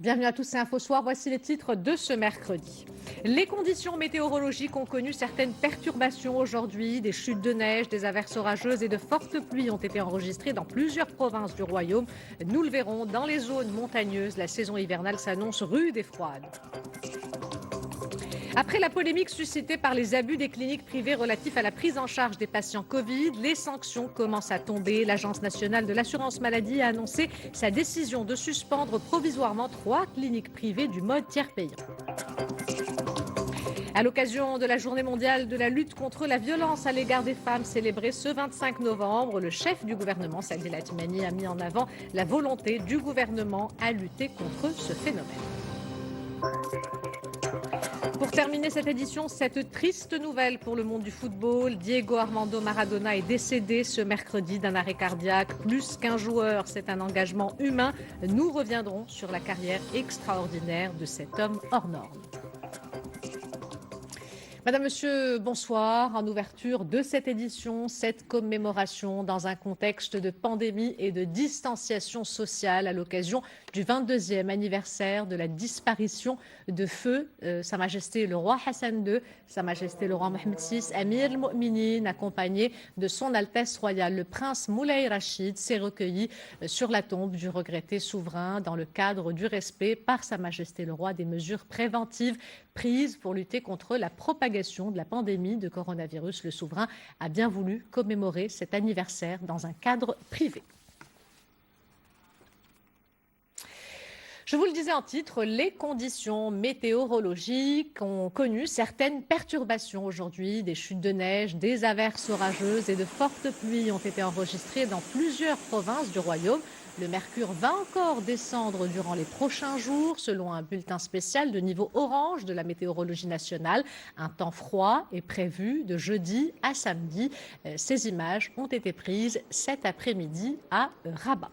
Bienvenue à tous, c'est Info Soir. Voici les titres de ce mercredi. Les conditions météorologiques ont connu certaines perturbations aujourd'hui. Des chutes de neige, des averses orageuses et de fortes pluies ont été enregistrées dans plusieurs provinces du royaume. Nous le verrons, dans les zones montagneuses, la saison hivernale s'annonce rude et froide. Après la polémique suscitée par les abus des cliniques privées relatifs à la prise en charge des patients Covid, les sanctions commencent à tomber. L'Agence nationale de l'assurance maladie a annoncé sa décision de suspendre provisoirement 3 cliniques privées du mode tiers payant. À l'occasion de la Journée mondiale de la lutte contre la violence à l'égard des femmes célébrée ce 25 novembre, le chef du gouvernement, Saadi Latmani, a mis en avant la volonté du gouvernement à lutter contre ce phénomène. Pour terminer cette édition, cette triste nouvelle pour le monde du football. Diego Armando Maradona est décédé ce mercredi d'un arrêt cardiaque. Plus qu'un joueur, c'est un engagement humain. Nous reviendrons sur la carrière extraordinaire de cet homme hors norme. Madame, Monsieur, bonsoir. En ouverture de cette édition, cette commémoration dans un contexte de pandémie et de distanciation sociale à l'occasion du 22e anniversaire de la disparition de feu Sa Majesté le roi Hassan II, Sa Majesté le roi Mohammed VI, Amir al-Mu'minin, accompagné de son Altesse royale, le prince Moulay Rachid, s'est recueilli sur la tombe du regretté souverain dans le cadre du respect par Sa Majesté le roi des mesures préventives prises pour lutter contre la propagation de la pandémie de coronavirus. Le souverain a bien voulu commémorer cet anniversaire dans un cadre privé. Je vous le disais en titre, les conditions météorologiques ont connu certaines perturbations aujourd'hui. Des chutes de neige, des averses orageuses et de fortes pluies ont été enregistrées dans plusieurs provinces du royaume. Le mercure va encore descendre durant les prochains jours, selon un bulletin spécial de niveau orange de la météorologie nationale. Un temps froid est prévu de jeudi à samedi. Ces images ont été prises cet après-midi à Rabat.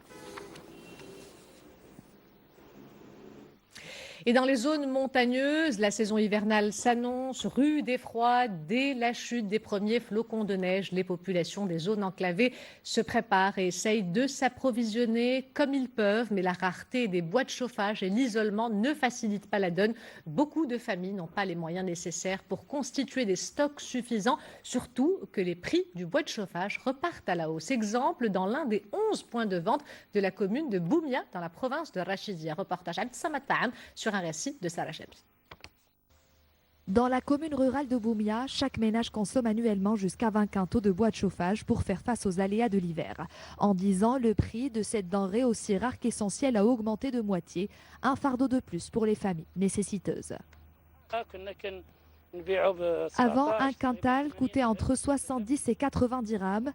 Et dans les zones montagneuses, la saison hivernale s'annonce rude et froide. Dès la chute des premiers flocons de neige, les populations des zones enclavées se préparent et essayent de s'approvisionner comme ils peuvent. Mais la rareté des bois de chauffage et l'isolement ne facilitent pas la donne. Beaucoup de familles n'ont pas les moyens nécessaires pour constituer des stocks suffisants, surtout que les prix du bois de chauffage repartent à la hausse. Exemple dans l'un des 11 points de vente de la commune de Boumia, dans la province de Rachidia. Reportage Abd Samad Ta'am sur un récit de Sarah Chabi. Dans la commune rurale de Boumia, chaque ménage consomme annuellement jusqu'à 20 quintaux de bois de chauffage pour faire face aux aléas de l'hiver. En 10 ans, le prix de cette denrée aussi rare qu'essentielle a augmenté de moitié, un fardeau de plus pour les familles nécessiteuses. Avant, un quintal coûtait entre 70 et 90 dirhams.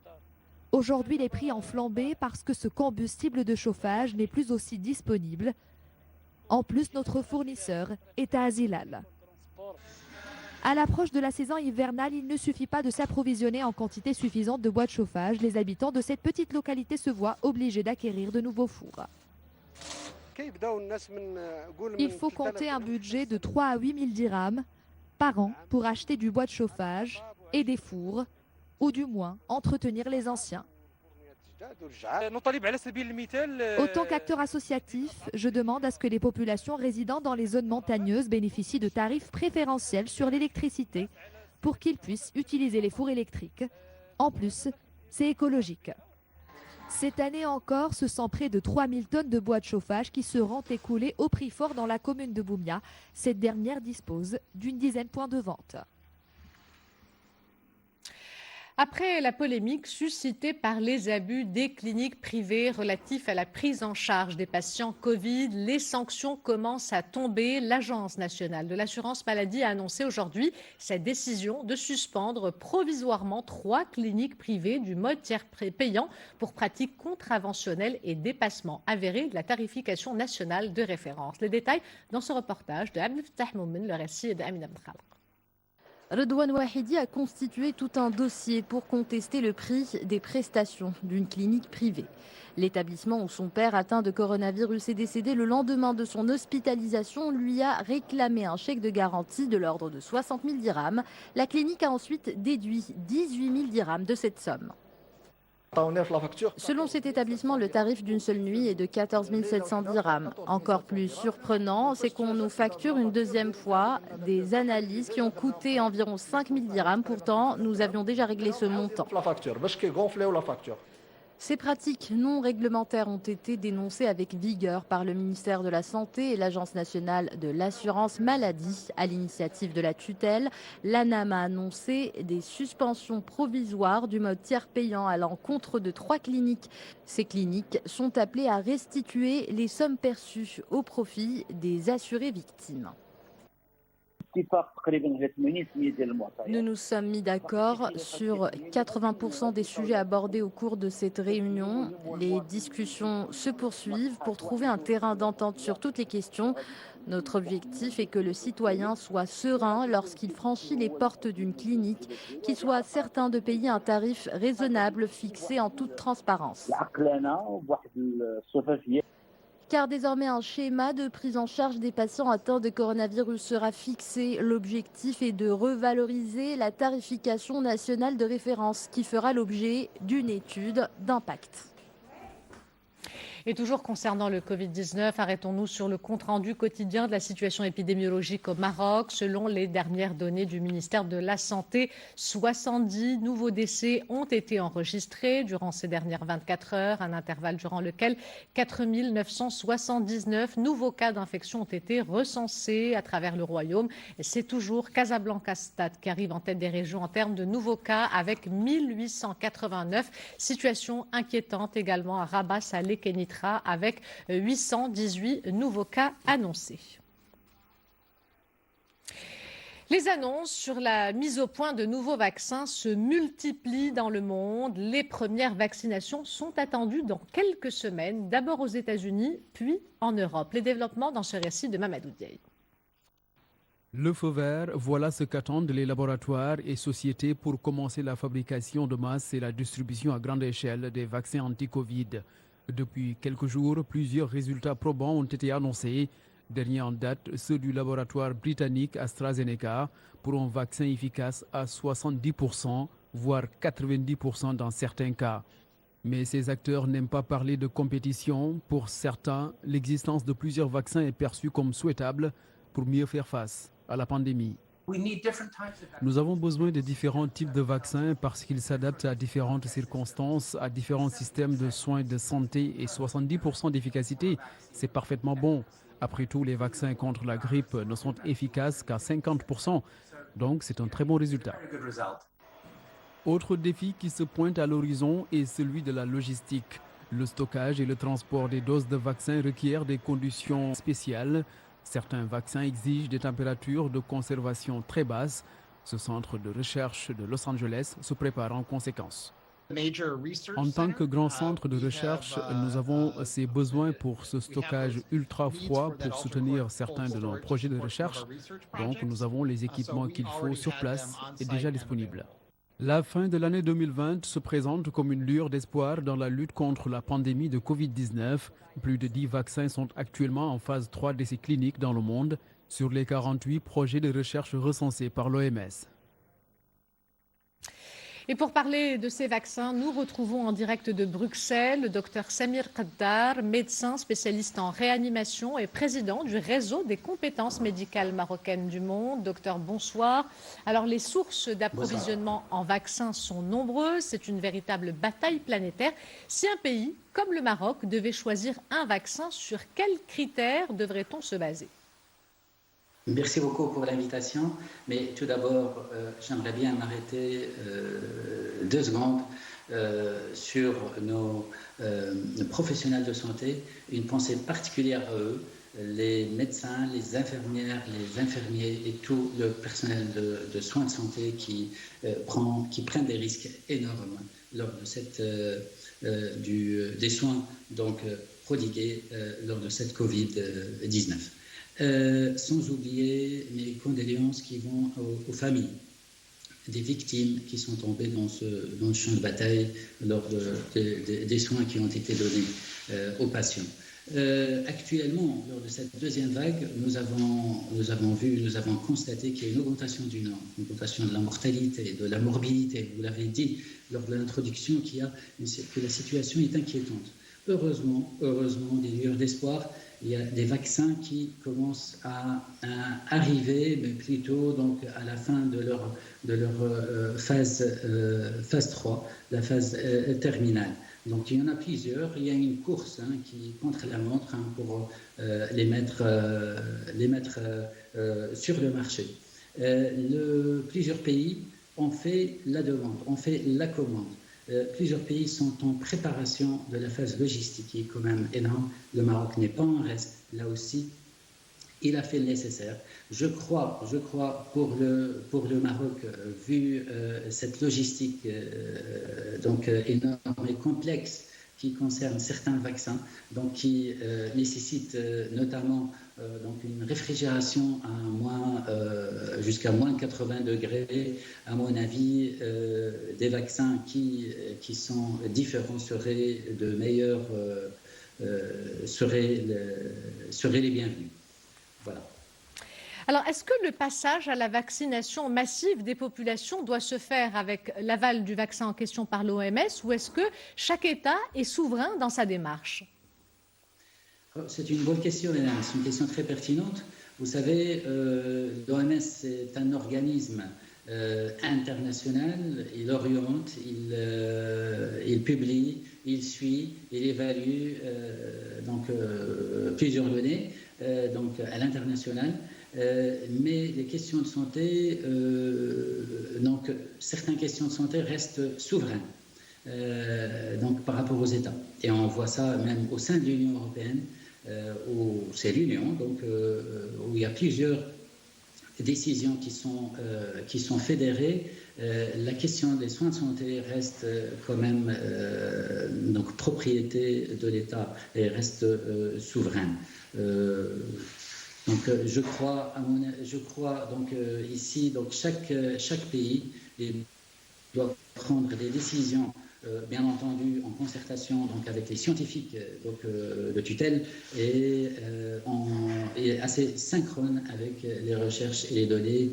Aujourd'hui, les prix ont flambé parce que ce combustible de chauffage n'est plus aussi disponible. En plus, notre fournisseur est à Azilal. À l'approche de la saison hivernale, il ne suffit pas de s'approvisionner en quantité suffisante de bois de chauffage. Les habitants de cette petite localité se voient obligés d'acquérir de nouveaux fours. Il faut compter un budget de 3 à 8 000 dirhams par an pour acheter du bois de chauffage et des fours, ou du moins entretenir les anciens. Autant qu'acteur associatif, je demande à ce que les populations résidant dans les zones montagneuses bénéficient de tarifs préférentiels sur l'électricité pour qu'ils puissent utiliser les fours électriques. En plus, c'est écologique. Cette année encore, ce sont près de 3000 tonnes de bois de chauffage qui seront écoulées au prix fort dans la commune de Boumia. Cette dernière dispose d'une dizaine de points de vente. Après la polémique suscitée par les abus des cliniques privées relatifs à la prise en charge des patients Covid, les sanctions commencent à tomber. L'Agence nationale de l'assurance maladie a annoncé aujourd'hui sa décision de suspendre provisoirement 3 cliniques privées du mode tiers payant pour pratiques contraventionnelles et dépassements avérés de la tarification nationale de référence. Les détails dans ce reportage de Abdel Fattah Moumen, le récit de Amina Mkhalq. Redouane Wahidi a constitué tout un dossier pour contester le prix des prestations d'une clinique privée. L'établissement où son père atteint de coronavirus est décédé le lendemain de son hospitalisation lui a réclamé un chèque de garantie de l'ordre de 60 000 dirhams. La clinique a ensuite déduit 18 000 dirhams de cette somme. Selon cet établissement, le tarif d'une seule nuit est de 14 700 dirhams. Encore plus surprenant, c'est qu'on nous facture une deuxième fois des analyses qui ont coûté environ 5 000 dirhams. Pourtant, nous avions déjà réglé ce montant. Ces pratiques non réglementaires ont été dénoncées avec vigueur par le ministère de la Santé et l'Agence nationale de l'assurance maladie. À l'initiative de la tutelle, l'ANAM a annoncé des suspensions provisoires du mode tiers payant à l'encontre de 3 cliniques. Ces cliniques sont appelées à restituer les sommes perçues au profit des assurés victimes. Nous nous sommes mis d'accord sur 80% des sujets abordés au cours de cette réunion. Les discussions se poursuivent pour trouver un terrain d'entente sur toutes les questions. Notre objectif est que le citoyen soit serein lorsqu'il franchit les portes d'une clinique, qu'il soit certain de payer un tarif raisonnable fixé en toute transparence. Car désormais un schéma de prise en charge des patients atteints de coronavirus sera fixé. L'objectif est de revaloriser la tarification nationale de référence qui fera l'objet d'une étude d'impact. Et toujours concernant le Covid-19, arrêtons-nous sur le compte-rendu quotidien de la situation épidémiologique au Maroc. Selon les dernières données du ministère de la Santé, 70 nouveaux décès ont été enregistrés durant ces dernières 24 heures, un intervalle durant lequel 4 979 nouveaux cas d'infection ont été recensés à travers le royaume. C'est toujours Casablanca-Stade qui arrive en tête des régions en termes de nouveaux cas avec 1889. Situation inquiétante également à Rabat, Salé, Kenitra, avec 818 nouveaux cas annoncés. Les annonces sur la mise au point de nouveaux vaccins se multiplient dans le monde. Les premières vaccinations sont attendues dans quelques semaines, d'abord aux États-Unis, puis en Europe. Les développements dans ce récit de Mamadou Diaye. Le feu vert, voilà ce qu'attendent les laboratoires et sociétés pour commencer la fabrication de masse et la distribution à grande échelle des vaccins anti-Covid. Depuis quelques jours, plusieurs résultats probants ont été annoncés. Dernier en date, ceux du laboratoire britannique AstraZeneca pour un vaccin efficace à 70%, voire 90% dans certains cas. Mais ces acteurs n'aiment pas parler de compétition. Pour certains, l'existence de plusieurs vaccins est perçue comme souhaitable pour mieux faire face à la pandémie. Nous avons besoin de différents types de vaccins parce qu'ils s'adaptent à différentes circonstances, à différents systèmes de soins de santé et 70% d'efficacité, c'est parfaitement bon. Après tout, les vaccins contre la grippe ne sont efficaces qu'à 50%, donc c'est un très bon résultat. Autre défi qui se pointe à l'horizon est celui de la logistique. Le stockage et le transport des doses de vaccins requièrent des conditions spéciales. Certains vaccins exigent des températures de conservation très basses. Ce centre de recherche de Los Angeles se prépare en conséquence. En tant que grand centre de recherche, nous avons ces besoins pour ce stockage ultra froid pour soutenir certains de nos projets de recherche. Donc nous avons les équipements qu'il faut sur place et déjà disponibles. La fin de l'année 2020 se présente comme une lueur d'espoir dans la lutte contre la pandémie de Covid-19. Plus de 10 vaccins sont actuellement en phase 3 d'essais cliniques dans le monde sur les 48 projets de recherche recensés par l'OMS. Et pour parler de ces vaccins, nous retrouvons en direct de Bruxelles le docteur Samir Qaddar, médecin spécialiste en réanimation et président du réseau des compétences médicales marocaines du monde. Docteur, bonsoir. Alors, les sources d'approvisionnement en vaccins sont nombreuses. C'est une véritable bataille planétaire. Si un pays comme le Maroc devait choisir un vaccin, sur quels critères devrait-on se baser ? Merci beaucoup pour l'invitation, mais tout d'abord, j'aimerais bien m'arrêter 2 secondes sur nos professionnels de santé, une pensée particulière à eux, les médecins, les infirmières, les infirmiers et tout le personnel de soins de santé qui prennent des risques énormes lors de des soins donc, prodigués lors de cette Covid-19. Sans oublier mes condoléances qui vont aux familles des victimes qui sont tombées dans ce champ de bataille lors des soins qui ont été donnés aux patients. Actuellement, lors de cette deuxième vague, nous avons constaté qu'il y a une augmentation du nombre, une augmentation de la mortalité, de la morbidité. Vous l'avez dit lors de l'introduction que la situation est inquiétante. Heureusement, des lueurs d'espoir, il y a des vaccins qui commencent à arriver, mais plutôt donc à la fin de leur phase 3, la phase terminale. Donc il y en a plusieurs. Il y a une course qui contre la montre pour les mettre sur le marché. Plusieurs pays ont fait la demande, ont fait la commande. Plusieurs pays sont en préparation de la phase logistique qui est quand même énorme. Le Maroc n'est pas en reste. Là aussi, il a fait le nécessaire. Je crois pour le Maroc, vu cette logistique énorme et complexe qui concerne certains vaccins, donc qui nécessite notamment une réfrigération jusqu'à moins 80 degrés. À mon avis, des vaccins qui sont différents seraient les bienvenus. Voilà. Alors, est-ce que le passage à la vaccination massive des populations doit se faire avec l'aval du vaccin en question par l'OMS ou est-ce que chaque État est souverain dans sa démarche? C'est une bonne question, Hélène. C'est une question très pertinente. Vous savez, l'OMS est un organisme international. Il oriente, il publie, il suit, il évalue plusieurs données à l'international. Mais les questions de santé, certaines questions de santé restent souveraines par rapport aux États. Et on voit ça même au sein de l'Union européenne, où c'est l'Union, où il y a plusieurs décisions qui sont fédérées. La question des soins de santé reste quand même propriété de l'État et reste souveraine. Je crois ici, chaque pays doit prendre des décisions, bien entendu en concertation avec les scientifiques de tutelle et assez synchrone avec les recherches et les données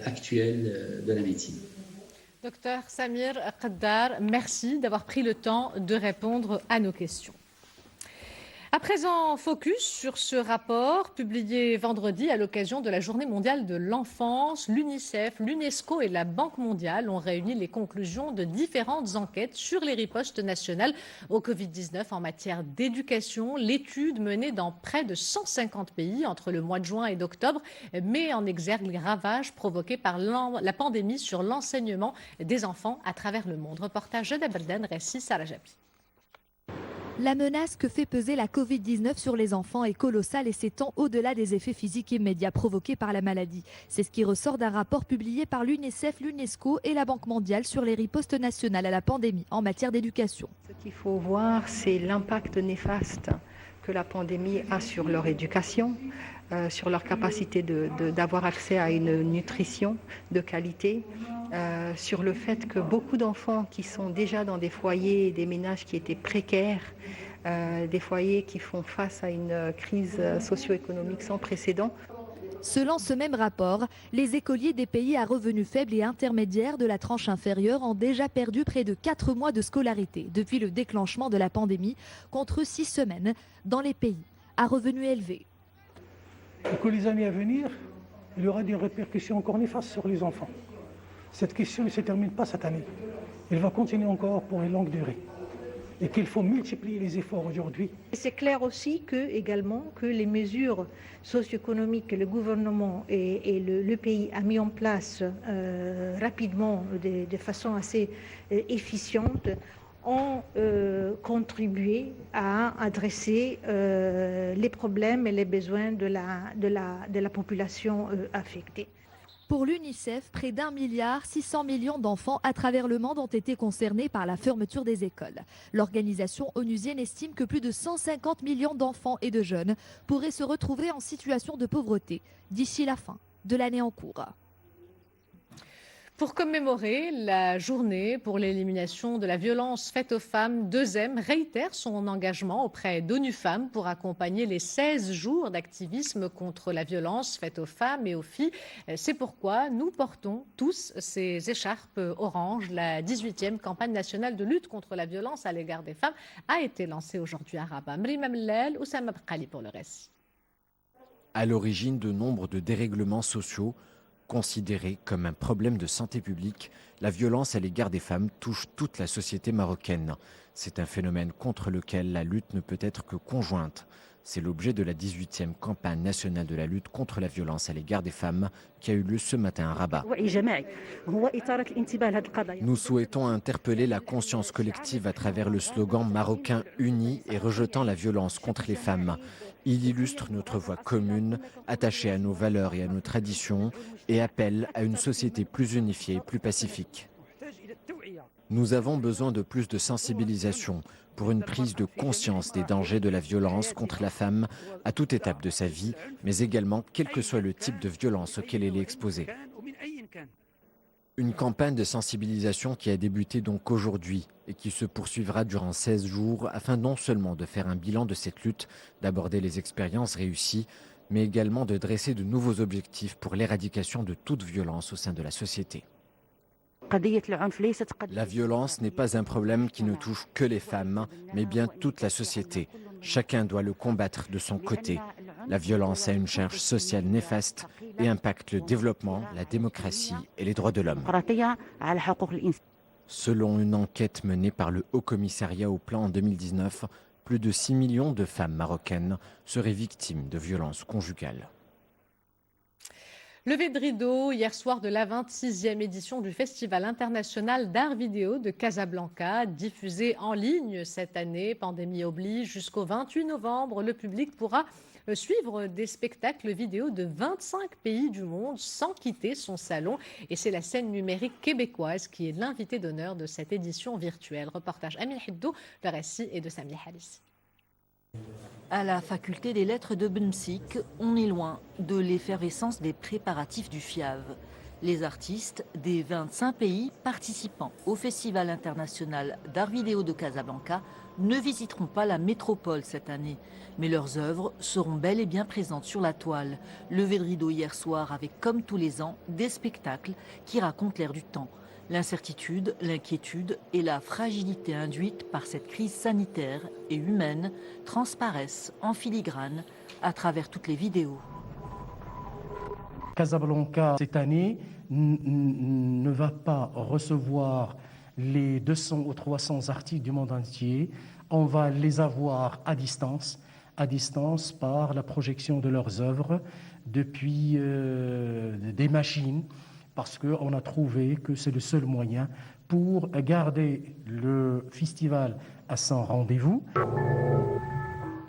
actuelles de la médecine. Docteur Samir Qaddar, merci d'avoir pris le temps de répondre à nos questions. À présent, focus sur ce rapport publié vendredi à l'occasion de la Journée mondiale de l'enfance. L'UNICEF, l'UNESCO et la Banque mondiale ont réuni les conclusions de différentes enquêtes sur les ripostes nationales au Covid-19 en matière d'éducation. L'étude menée dans près de 150 pays entre le mois de juin et d'octobre met en exergue les ravages provoqués par la pandémie sur l'enseignement des enfants à travers le monde. Reportage de Berdan, récit Sarah Jabi. La menace que fait peser la Covid-19 sur les enfants est colossale et s'étend au-delà des effets physiques immédiats provoqués par la maladie. C'est ce qui ressort d'un rapport publié par l'UNICEF, l'UNESCO et la Banque mondiale sur les ripostes nationales à la pandémie en matière d'éducation. Ce qu'il faut voir, c'est l'impact néfaste que la pandémie a sur leur éducation, sur leur capacité d'avoir accès à une nutrition de qualité, sur le fait que beaucoup d'enfants qui sont déjà dans des foyers et des ménages qui étaient précaires, des foyers qui font face à une crise socio-économique sans précédent. Selon ce même rapport, les écoliers des pays à revenus faibles et intermédiaires de la tranche inférieure ont déjà perdu près de 4 mois de scolarité depuis le déclenchement de la pandémie, contre 6 semaines dans les pays à revenus élevés. Et que les années à venir, il y aura des répercussions encore néfastes sur les enfants. Cette question ne se termine pas cette année. Elle va continuer encore pour une longue durée. Et qu'il faut multiplier les efforts aujourd'hui. C'est clair aussi que les mesures socio-économiques que le gouvernement et le pays a mis en place rapidement, de façon assez efficiente, ont contribué à adresser les problèmes et les besoins de la population affectée. Pour l'UNICEF, près d'1,6 milliard d'enfants à travers le monde ont été concernés par la fermeture des écoles. L'organisation onusienne estime que plus de 150 millions d'enfants et de jeunes pourraient se retrouver en situation de pauvreté d'ici la fin de l'année en cours. Pour commémorer la journée pour l'élimination de la violence faite aux femmes, 2M réitère son engagement auprès d'ONU Femmes pour accompagner les 16 jours d'activisme contre la violence faite aux femmes et aux filles. C'est pourquoi nous portons tous ces écharpes oranges. La 18e campagne nationale de lutte contre la violence à l'égard des femmes a été lancée aujourd'hui à Rabat. Mrima Mellel, Oussama Bkali pour le récit. À l'origine de nombre de dérèglements sociaux, considérée comme un problème de santé publique, la violence à l'égard des femmes touche toute la société marocaine. C'est un phénomène contre lequel la lutte ne peut être que conjointe. C'est l'objet de la 18e campagne nationale de la lutte contre la violence à l'égard des femmes qui a eu lieu ce matin à Rabat. Nous souhaitons interpeller la conscience collective à travers le slogan marocain uni et rejetant la violence contre les femmes. Il illustre notre voix commune, attachée à nos valeurs et à nos traditions, et appelle à une société plus unifiée et plus pacifique. Nous avons besoin de plus de sensibilisation pour une prise de conscience des dangers de la violence contre la femme à toute étape de sa vie, mais également quel que soit le type de violence auquel elle est exposée. Une campagne de sensibilisation qui a débuté donc aujourd'hui et qui se poursuivra durant 16 jours afin non seulement de faire un bilan de cette lutte, d'aborder les expériences réussies, mais également de dresser de nouveaux objectifs pour l'éradication de toute violence au sein de la société. La violence n'est pas un problème qui ne touche que les femmes, mais bien toute la société. Chacun doit le combattre de son côté. La violence a une charge sociale néfaste et impacte le développement, la démocratie et les droits de l'homme. Selon une enquête menée par le Haut Commissariat au Plan en 2019, plus de 6 millions de femmes marocaines seraient victimes de violences conjugales. Levé de rideau hier soir de la 26e édition du Festival international d'art vidéo de Casablanca, diffusé en ligne cette année, pandémie oblige, jusqu'au 28 novembre. Le public pourra suivre des spectacles vidéo de 25 pays du monde sans quitter son salon. Et c'est la scène numérique québécoise qui est l'invité d'honneur de cette édition virtuelle. Reportage Amin Hiddou, le récit est de Samia Halis. À la faculté des lettres de Bemsik, on est loin de l'effervescence des préparatifs du FIAV. Les artistes des 25 pays participant au Festival international d'art vidéo de Casablanca ne visiteront pas la métropole cette année. Mais leurs œuvres seront bel et bien présentes sur la toile. Levé de rideau hier soir avec, comme tous les ans, des spectacles qui racontent l'air du temps. L'incertitude, l'inquiétude et la fragilité induite par cette crise sanitaire et humaine transparaissent en filigrane à travers toutes les vidéos. Casablanca, cette année, ne va pas recevoir les 200 ou 300 artistes du monde entier. On va les avoir à distance par la projection de leurs œuvres depuis des machines, parce qu'on a trouvé que c'est le seul moyen pour garder le festival à son rendez-vous.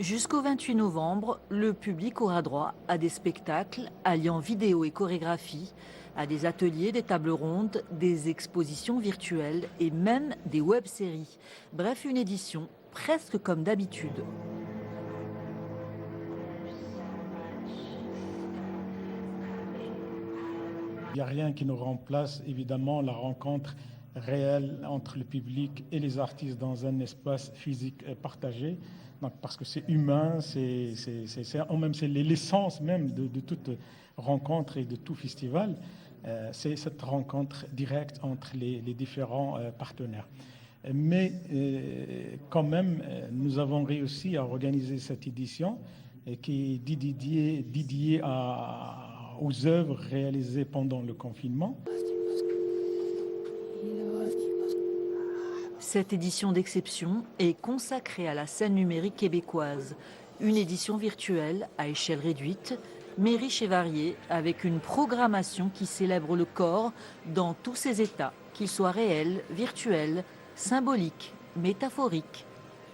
Jusqu'au 28 novembre, le public aura droit à des spectacles alliant vidéo et chorégraphie, à des ateliers, des tables rondes, des expositions virtuelles et même des web-séries. Bref, une édition presque comme d'habitude. Il n'y a rien qui ne remplace évidemment la rencontre réelle entre le public et les artistes dans un espace physique partagé. Donc, parce que c'est humain, c'est l'essence même de toute rencontre et de tout festival. C'est cette rencontre directe entre les différents partenaires. Mais quand même, nous avons réussi à organiser cette édition qui est dédiée aux œuvres réalisées pendant le confinement. Cette édition d'exception est consacrée à la scène numérique québécoise. Une édition virtuelle à échelle réduite, mais riche et variée, avec une programmation qui célèbre le corps dans tous ses états, qu'ils soient réels, virtuels, symboliques, métaphoriques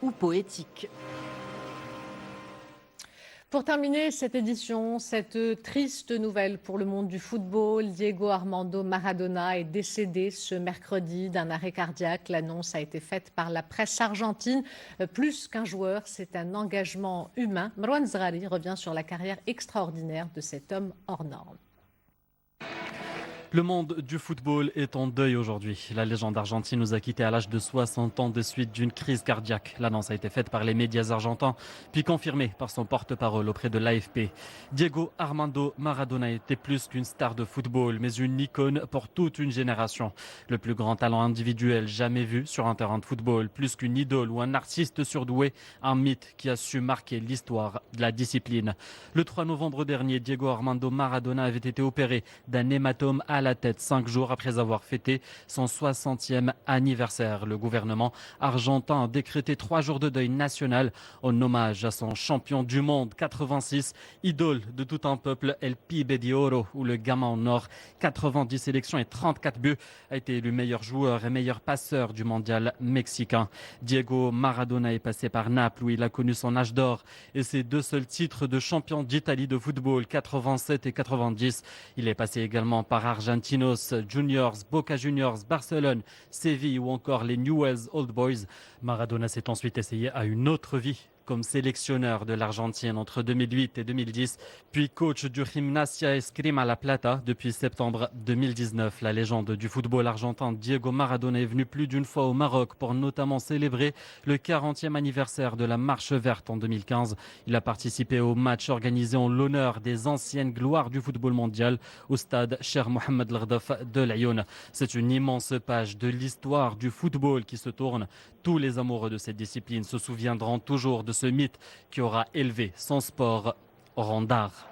ou poétiques. Pour terminer cette édition, cette triste nouvelle pour le monde du football, Diego Armando Maradona est décédé ce mercredi d'un arrêt cardiaque. L'annonce a été faite par la presse argentine. Plus qu'un joueur, c'est un engagement humain. Marwan Zrari revient sur la carrière extraordinaire de cet homme hors norme. Le monde du football est en deuil aujourd'hui. La légende argentine nous a quittés à l'âge de 60 ans des suites d'une crise cardiaque. L'annonce a été faite par les médias argentins, puis confirmée par son porte-parole auprès de l'AFP. Diego Armando Maradona était plus qu'une star de football, mais une icône pour toute une génération. Le plus grand talent individuel jamais vu sur un terrain de football, plus qu'une idole ou un artiste surdoué, un mythe qui a su marquer l'histoire de la discipline. Le 3 novembre dernier, Diego Armando Maradona avait été opéré d'un hématome à la tête 5 jours après avoir fêté son 60e anniversaire. Le gouvernement argentin a décrété 3 jours de deuil national en hommage à son champion du monde 86, idole de tout un peuple, El Pibe de Oro, ou le gamin en or. 90 sélections et 34 buts, a été élu meilleur joueur et meilleur passeur du mondial mexicain. Diego Maradona est passé par Naples où il a connu son âge d'or et ses 2 seuls titres de champion d'Italie de football, 87 et 90. Il est passé également par Argentinos Juniors, Boca Juniors, Barcelone, Séville ou encore les Newell's Old Boys. Maradona s'est ensuite essayé à une autre vie comme sélectionneur de l'Argentine entre 2008 et 2010, puis coach du Gimnasia Esgrima La Plata depuis septembre 2019. La légende du football argentin Diego Maradona est venu plus d'une fois au Maroc pour notamment célébrer le 40e anniversaire de la Marche Verte en 2015. Il a participé au match organisé en l'honneur des anciennes gloires du football mondial au stade Cheikh Mohamed Lardaf de Lyon. C'est une immense page de l'histoire du football qui se tourne. Tous les amoureux de cette discipline se souviendront toujours de ce mythe qui aura élevé son sport au rang d'art.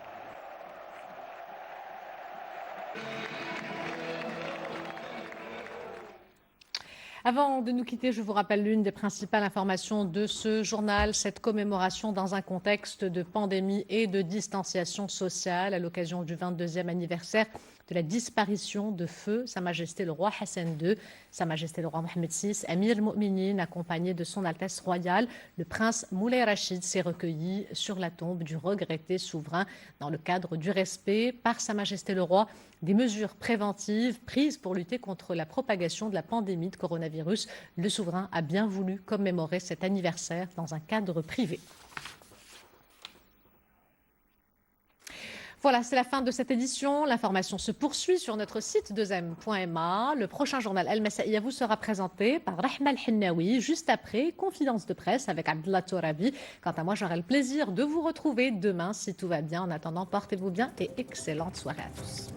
Avant de nous quitter, je vous rappelle l'une des principales informations de ce journal, cette commémoration dans un contexte de pandémie et de distanciation sociale à l'occasion du 22e anniversaire de la disparition de feu Sa Majesté le roi Hassan II, Sa Majesté le roi Mohammed VI, Amir al-Mu'minin, accompagné de son Altesse royale, le prince Moulay Rachid s'est recueilli sur la tombe du regretté souverain dans le cadre du respect par Sa Majesté le roi des mesures préventives prises pour lutter contre la propagation de la pandémie de coronavirus. Le souverain a bien voulu commémorer cet anniversaire dans un cadre privé. Voilà, c'est la fin de cette édition. L'information se poursuit sur notre site 2m.ma. Le prochain journal El Masaïa vous sera présenté par Rahma El-Hennaoui, juste après confidence de presse avec Abdullah Torabi. Quant à moi, j'aurai le plaisir de vous retrouver demain si tout va bien. En attendant, portez-vous bien et excellente soirée à tous.